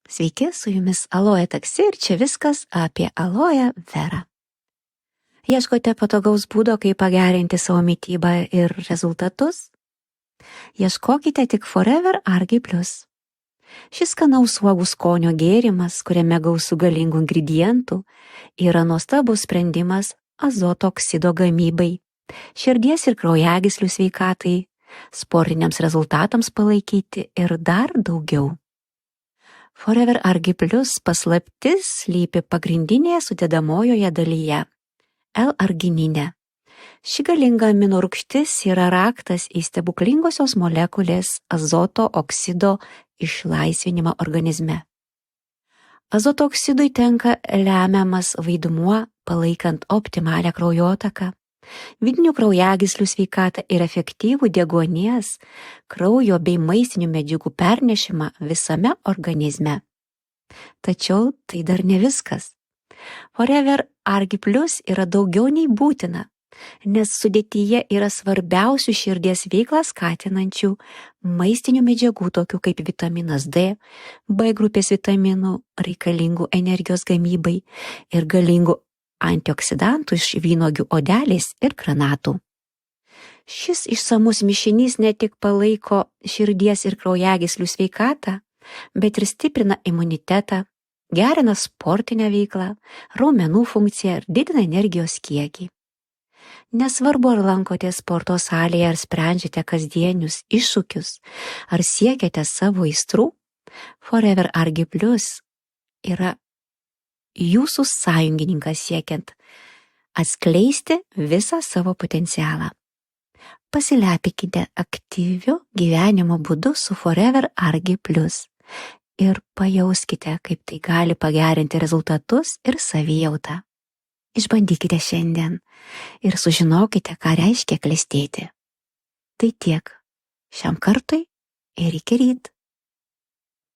Sveiki, su jumis Aloe taksi ir čia viskas apie Aloe Vera. Ieškote patogaus būdo, kaip pagerinti savo mitybą ir rezultatus? Ieškokite tik Forever Argi Plus. Šis skanaus uogų skonio gėrimas, kuriame gausų galingų ingredientų, yra nuostabus sprendimas azoto oksido gamybai, širdies ir kraujagyslių sveikatai, sportiniams rezultatams palaikyti ir dar daugiau. Forever Argi Plus paslaptis slypi pagrindinėje sudedamojoje dalyje – L-arginine. Ši galinga aminorūgštis yra raktas į stebuklingosios molekulės azoto oksido išlaisvinimą organizme. Azoto oksidui tenka lemiamas vaidmuo palaikant optimalią kraujotaką, vidinių kraujagyslių sveikatą ir efektyvų deguonies, kraujo bei maistinių medžiagų pernešimą visame organizme. Tačiau tai dar ne viskas. Forever Argi Plus yra daugiau nei būtina, nes sudėtyje yra svarbiausių širdies veiklą skatinančių maistinių medžiagų, tokių kaip vitaminas D, B grupės vitaminų, reikalingų energijos gamybai ir galingų antioksidantų iš vynuogių odelės ir granatų. Šis išsamus mišinys ne tik palaiko širdies ir kraujagyslių sveikatą, bet ir stiprina imunitetą, gerina sportinę veiklą, raumenų funkciją ir didina energijos kiekį. Nesvarbu, ar lankotės sporto salėje, ar sprendžiate kasdienius iššūkius, ar siekiate savo aistrų, Forever Argi Plus yra jūsų sąjungininkas siekiant atskleisti visą savo potencialą. Pasilepykite aktyviu gyvenimo būdu su Forever Argi Plus ir pajauskite, kaip tai gali pagerinti rezultatus ir savijautą. Išbandykite šiandien ir sužinokite, ką reiškia klestėti. Tai tiek šiam kartui ir iki ryt.